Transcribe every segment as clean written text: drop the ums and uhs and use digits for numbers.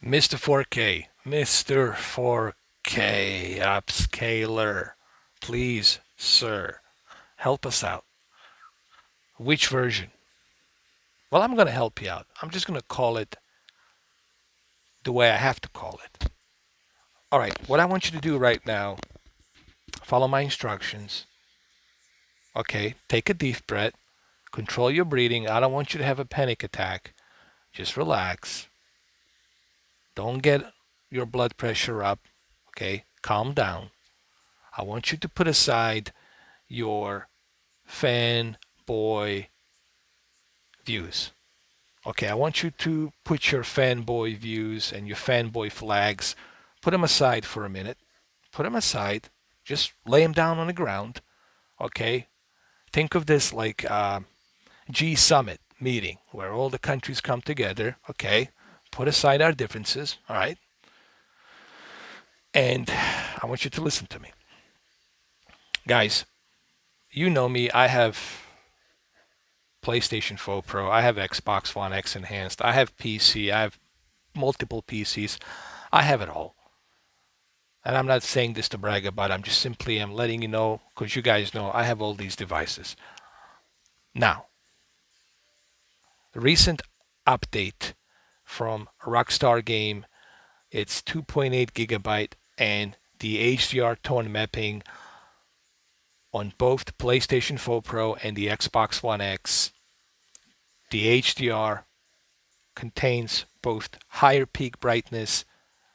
Mr. 4K, Mr. 4K upscaler, please, sir, help us out. Which version? Well, I'm going to help you out. I'm just going to call it the way I have to call it. All right, what I want you to do right now, follow my instructions. Okay, take a deep breath, control your breathing. I don't want you to have a panic attack. Just relax. Don't get your blood pressure up. Okay, calm down. I want you to put aside your fanboy views. Okay, I want you to put your fanboy views and your fanboy flags, put them aside for a minute. Put them aside. Just lay them down on the ground. Okay, think of this like G Summit meeting where all the countries come together. Okay, put aside our differences. All right, and I want you to listen to me, guys. You know me. I have PlayStation 4 Pro. I have Xbox One X Enhanced. I have PC. I have multiple PCs. I have it all. And I'm not saying this to brag about it. I'm just simply I'm letting you know because you guys know I have all these devices. Now, the recent update from RockStar Game, it's 2.8 gigabyte and the HDR tone mapping on both the PlayStation 4 Pro and the Xbox One X. The HDR contains both higher peak brightness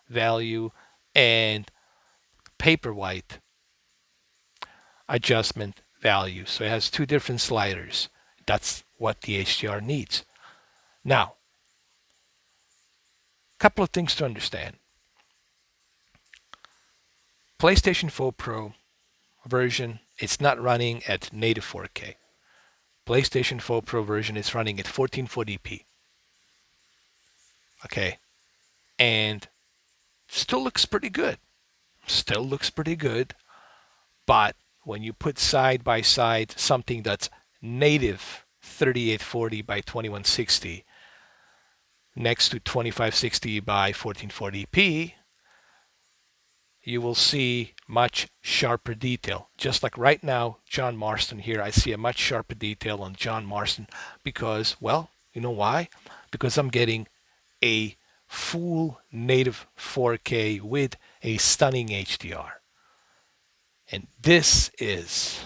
value and paper white adjustment value. So it has two different sliders. That's what the HDR needs. Now, a couple of things to understand. PlayStation 4 Pro version, it's not running at native 4K. PlayStation 4 Pro version is running at 1440p. Okay, and still looks pretty good. Still looks pretty good, but when you put side by side something that's native 3840 by 2160 next to 2560 by 1440p, you will see much sharper detail. Just like right now, John Marston here, I see a much sharper detail on John Marston because, well, you know why? Because I'm getting a full native 4K with a stunning HDR. And this is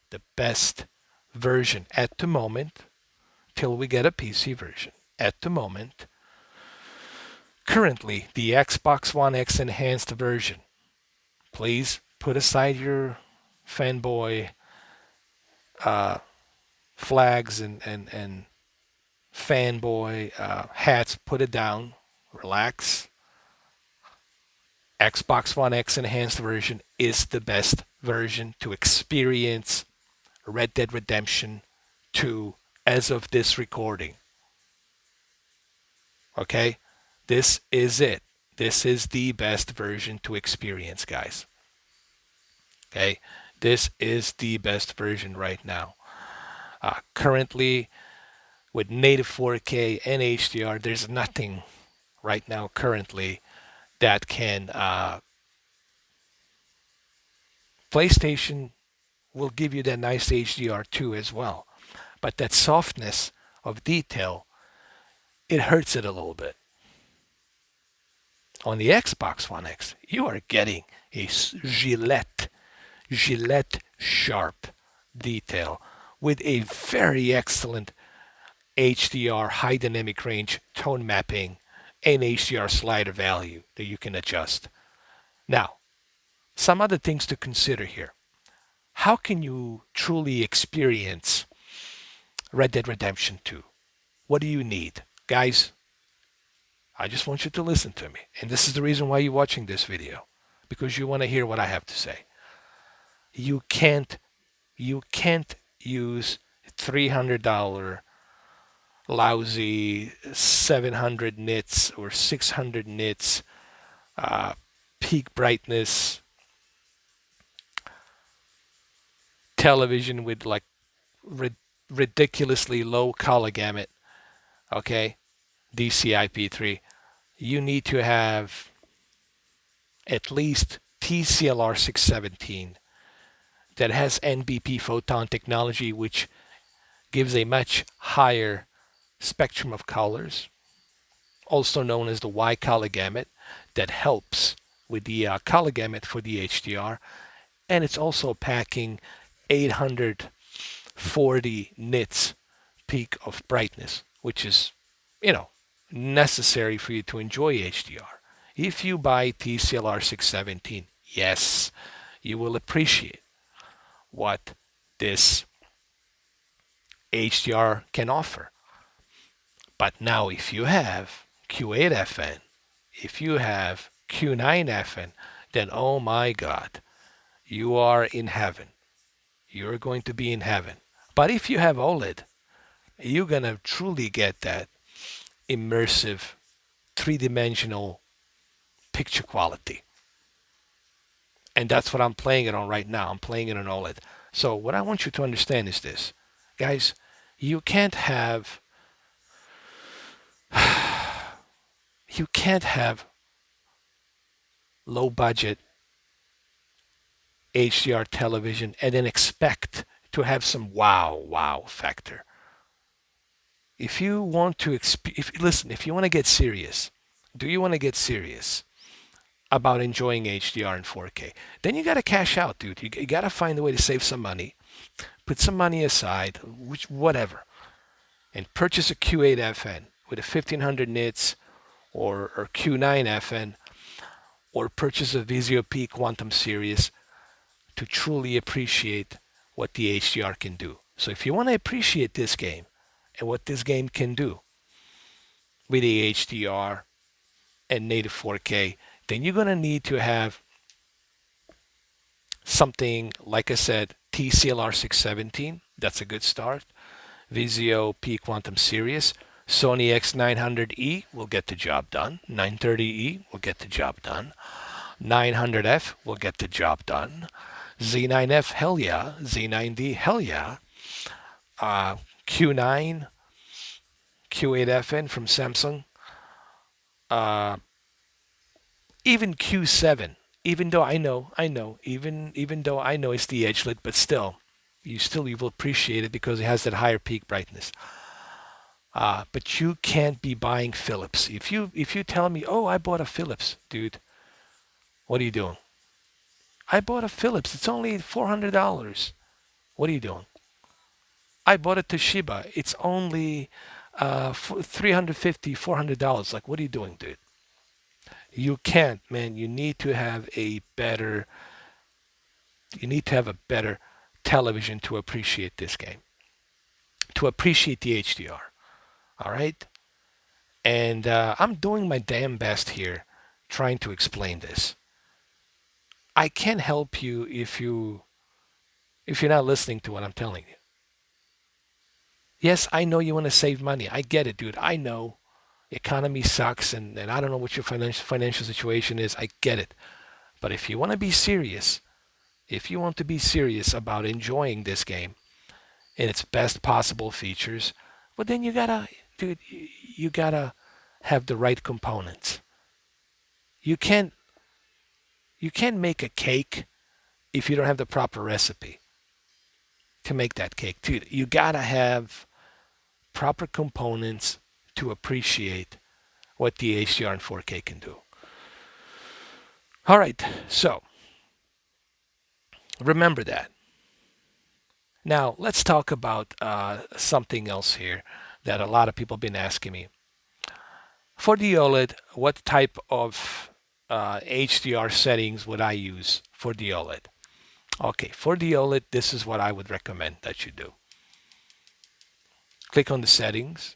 the best version at the moment till we get a PC version. At the moment, currently, the Xbox One X enhanced version. Please put aside your fanboy uh, flags and fanboy hats. Put it down. Relax. Xbox One X enhanced version is the best version to experience Red Dead Redemption 2 as of this recording. Okay? This is it. This is the best version to experience, guys. Okay? This is the best version right now. Currently, with native 4K and HDR, there's nothing right now currently that can. PlayStation will give you that nice HDR too as well, but that softness of detail, it hurts it a little bit. On the Xbox One X, you are getting a Gillette sharp detail with a very excellent HDR high dynamic range tone mapping and HDR slider value that you can adjust. Now, some other things to consider here. How can you truly experience Red Dead Redemption 2? What do you need? Guys, I just want you to listen to me. And this is the reason why you're watching this video. Because you want to hear what I have to say. You can't use $300 lousy 700 nits or 600 nits peak brightness television with like ridiculously low color gamut, okay, DCI-P3. you need to have at least TCLR 617 that has NBP photon technology, which gives a much higher spectrum of colors, also known as the Y color gamut, that helps with the color gamut for the HDR. And it's also packing 840 nits peak of brightness, which is, you know, necessary for you to enjoy HDR. If you buy TCLR 617, yes, you will appreciate what this HDR can offer. But now, if you have Q8FN, if you have Q9FN, then oh my God, you are in heaven. You're going to be in heaven. But if you have OLED, you're going to truly get that immersive, three-dimensional picture quality. And that's what I'm playing it on right now. I'm playing it on OLED. So what I want you to understand is this. Guys, you can't have you can't have low budget HDR television and then expect to have some wow factor. If you want to listen, if you want to get serious, do you want to get serious about enjoying HDR in 4K? Then you got to cash out, dude. You got to find a way to save some money, put some money aside, which whatever, and purchase a Q8FN with a 1500 nits or Q9FN, or purchase a Vizio P Quantum Series to truly appreciate what the HDR can do. So if you want to appreciate this game and what this game can do with the HDR and native 4K, then you're going to need to have something, like I said, TCLR 617. That's a good start. Vizio P Quantum Series. Sony X900E will get the job done. 930E will get the job done. 900F will get the job done. Z9F, hell yeah. Z9D, hell yeah. Q9, Q8FN from Samsung. Uh, even Q7, even though even though I know it's the edgelit, but still, you will appreciate it because it has that higher peak brightness. But you can't be buying Philips. If you tell me, oh, I bought a Philips, dude, what are you doing? I bought a Philips. It's only $400. What are you doing? I bought a Toshiba. It's only $350, $400. Like, what are you doing, dude? You can't, man. You need to have a better television to appreciate this game, to appreciate the HDR. All right? And I'm doing my damn best here trying to explain this. I can't help you if you're not listening to what I'm telling you. Yes, I know you want to save money. I get it, dude. I know economy sucks and I don't know what your financial situation is. I get it. But if you want to be serious, if you want to be serious about enjoying this game in its best possible features, well then dude, you gotta have the right components. You can't you can't make a cake if you don't have the proper recipe to make that cake. Dude, you gotta have proper components to appreciate what the HDR and 4K can do. All right, so remember that. Now, let's talk about something else here that a lot of people have been asking me. For the OLED, what type of HDR settings would I use for the OLED? Okay, for the OLED, this is what I would recommend that you do. Click on the settings,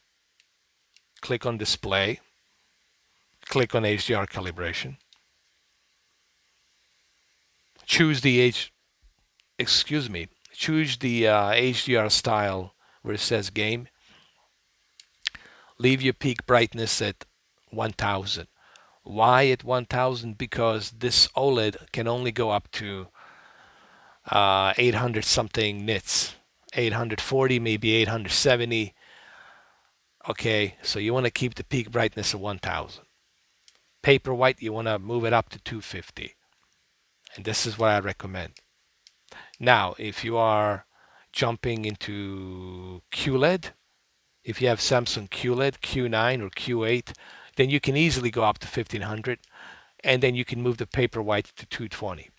click on display, click on HDR calibration, choose the choose the HDR style where it says game. Leave your peak brightness at 1000. Why at 1000? Because this OLED can only go up to 800 something nits, 840, maybe 870. Okay, so you want to keep the peak brightness at 1000. Paper white, you want to move it up to 250. And this is what I recommend. Now, if you are jumping into QLED, if you have Samsung QLED, Q9 or Q8, then you can easily go up to 1500, and then you can move the paper white to 220.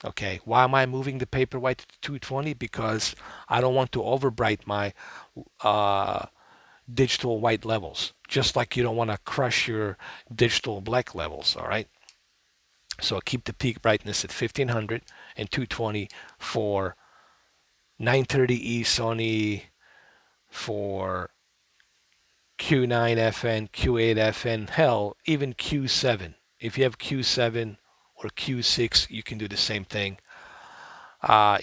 Okay, why am I moving the paper white to 220? Because I don't want to overbright my uh, digital white levels, just like you don't want to crush your digital black levels, all right? So keep the peak brightness at 1500 and 220 for 930E Sony, for Q9FN, Q8FN, hell, even Q7. If you have Q7 or Q6, you can do the same thing.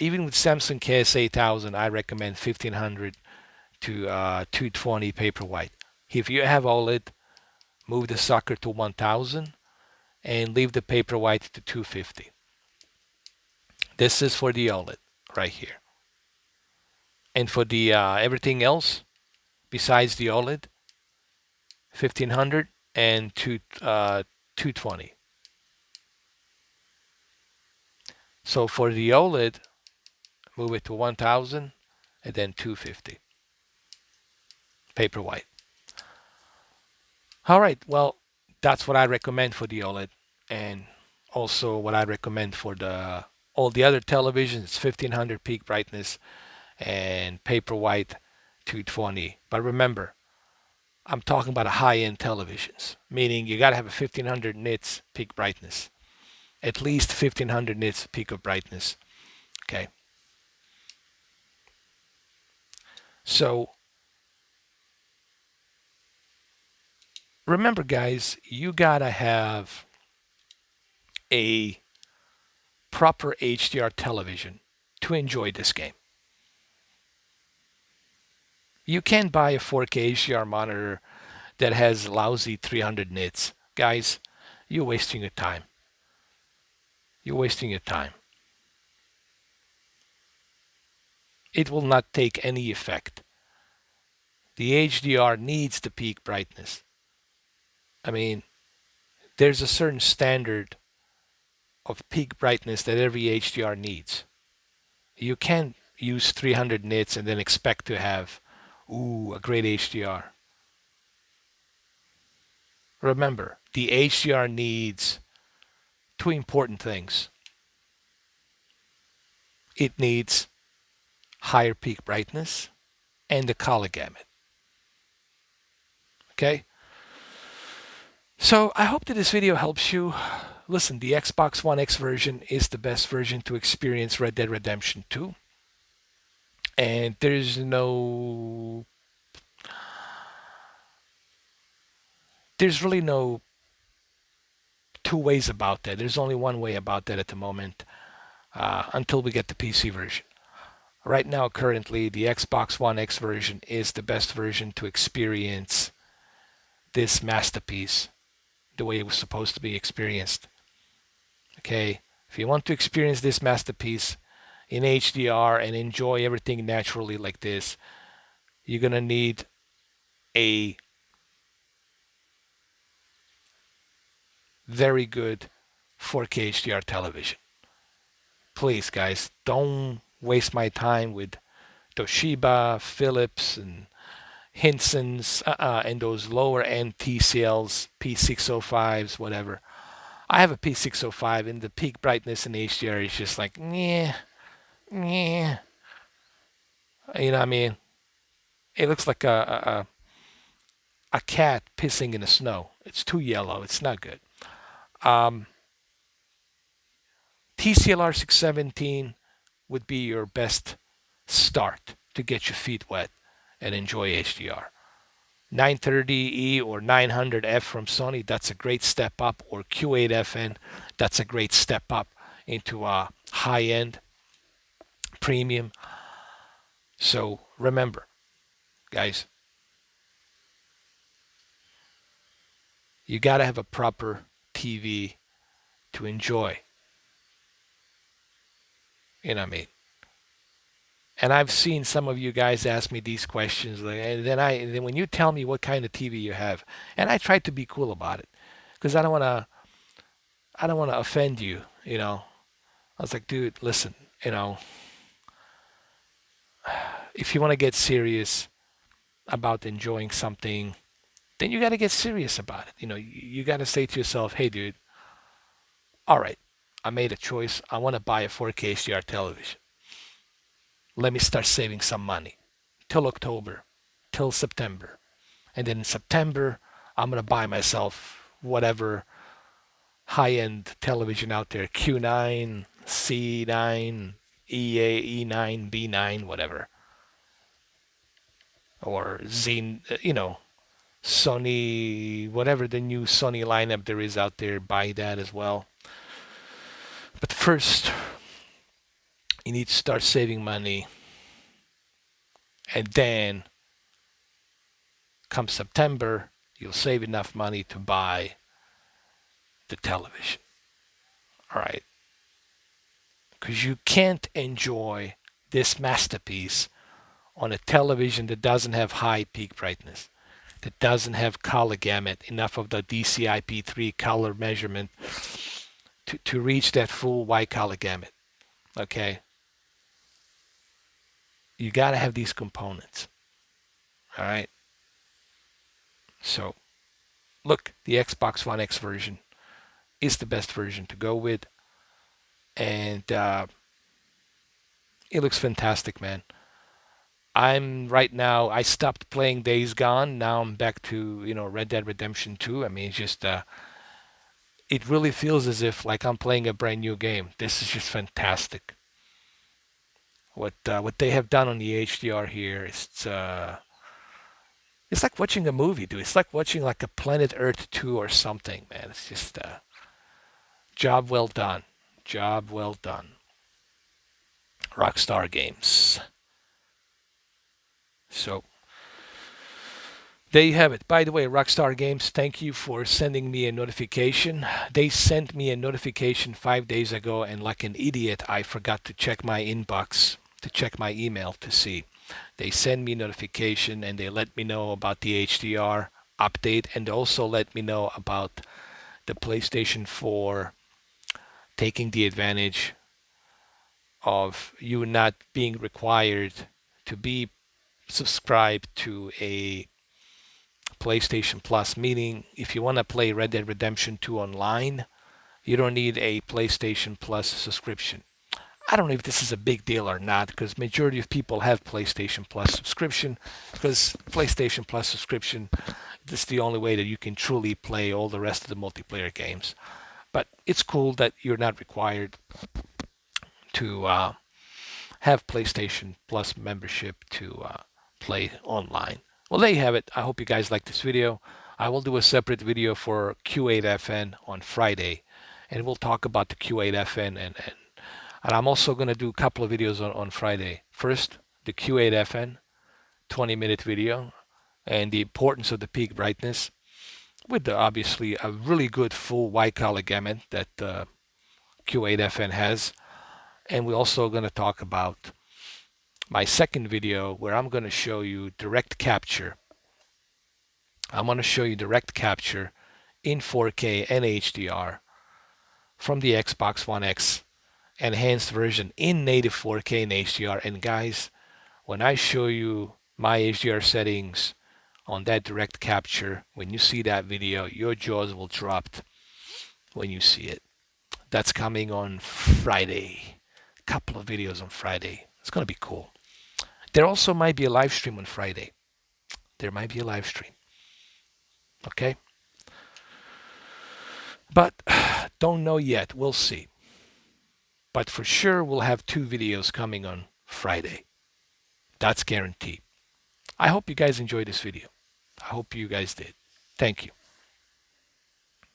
Even with Samsung KS8000, I recommend 1500 to 220 paper white. If you have OLED, move the sucker to 1000 and leave the paper white to 250. This is for the OLED right here. And for the everything else besides the OLED, 1500 and 220. So for the OLED, move it to 1000 and then 250. Paper white. All right, well, that's what I recommend for the OLED, and also what I recommend for the all the other televisions, 1500 peak brightness and paper white 220. But remember, I'm talking about high-end televisions, meaning you got to have a 1500 nits peak brightness, at least 1500 nits peak of brightness. Okay. So remember, guys, you got to have a proper HDR television to enjoy this game. You can't buy a 4K HDR monitor that has lousy 300 nits. Guys, you're wasting your time. You're wasting your time. It will not take any effect. The HDR needs the peak brightness. I mean, there's a certain standard of peak brightness that every HDR needs. You can't use 300 nits and then expect to have, a great HDR. Remember, the HDR needs two important things. It needs higher peak brightness and the color gamut. Okay? So I hope that this video helps you. Listen, the Xbox One X version is the best version to experience Red Dead Redemption 2. And there's really no two ways about that. There's only one way about that at the moment, until we get the PC version. Right now, currently, the Xbox One X version is the best version to experience this masterpiece the way it was supposed to be experienced. Okay, if you want to experience this masterpiece in HDR and enjoy everything naturally like this, you're gonna need a very good 4K HDR television. Please, guys, don't waste my time with Toshiba, Philips, and Hinson's, and those lower end TCLs, P605s, whatever. I have a P605, and the peak brightness in HDR is just like, yeah, yeah. You know what I mean? It looks like a cat pissing in the snow. It's too yellow. It's not good. Um, TCLR 617 would be your best start to get your feet wet and enjoy HDR. 930E or 900F from Sony, that's a great step up, or Q8FN, that's a great step up into a high-end premium. So remember, guys, you got to have a proper TV to enjoy. You know what I mean? And I've seen some of you guys ask me these questions, and then when you tell me what kind of TV you have, and I try to be cool about it. because I don't want to offend you, you know. I was like, dude, listen, you know, if you want to get serious about enjoying something, then you got to get serious about it. You know, you got to say to yourself, hey, dude, all right, I made a choice. I want to buy a 4K HDR television. Let me start saving some money till October, till September. And then in September, I'm going to buy myself whatever high-end television out there, Q9, C9, EA, E9, B9, whatever. Or Z, you know, Sony, whatever the new Sony lineup there is out there, buy that as well. But first, you need to start saving money. And then, come September, you'll save enough money to buy the television. All right. Because you can't enjoy this masterpiece on a television that doesn't have high peak brightness, that doesn't have color gamut, enough of the DCI-P3 color measurement to reach that full white color gamut. Okay? You got to have these components. All right? So, look, the Xbox One X version is the best version to go with. And it looks fantastic, man. I'm right now. I stopped playing Days Gone. Now I'm back to Red Dead Redemption 2. I mean, it's just it really feels as if like I'm playing a brand new game. This is just fantastic. What they have done on the HDR here is it's like watching a movie, dude. It's like watching like a Planet Earth 2 or something, man. It's just job well done. Job well done. RockStar Games. So there you have it. By the way, Rockstar Games, thank you for sending me a notification. They sent me a notification 5 days ago, and like an idiot, I forgot to check my inbox, to check my email to see. They send me notification and they let me know about the HDR update, and also let me know about the PlayStation 4 taking the advantage of you not being required to be subscribed to a PlayStation Plus, meaning if you want to play Red Dead Redemption 2 online, you don't need a PlayStation Plus subscription. I don't know if this is a big deal or not, because majority of people have PlayStation Plus subscription, because PlayStation Plus subscription, this is the only way that you can truly play all the rest of the multiplayer games. But it's cool that you're not required to have PlayStation Plus membership to play online. Well, there you have it. I hope you guys like this video. I will do a separate video for Q8FN on Friday, and we'll talk about the Q8FN, and I'm also going to do a couple of videos on Friday. First, the Q8FN 20-minute video and the importance of the peak brightness with obviously a really good full white color gamut that Q8FN has. And we're also going to talk about my second video where I'm going to show you direct capture. I'm going to show you direct capture in 4K and HDR from the Xbox One X enhanced version in native 4K and HDR. And guys, when I show you my HDR settings on that direct capture, when you see that video, your jaws will drop when you see it. That's coming on Friday. A couple of videos on Friday. It's going to be cool. There also might be a live stream on Friday. There might be a live stream. Okay? But don't know yet. We'll see. But for sure, we'll have 2 videos coming on Friday. That's guaranteed. I hope you guys enjoyed this video. I hope you guys did. Thank you.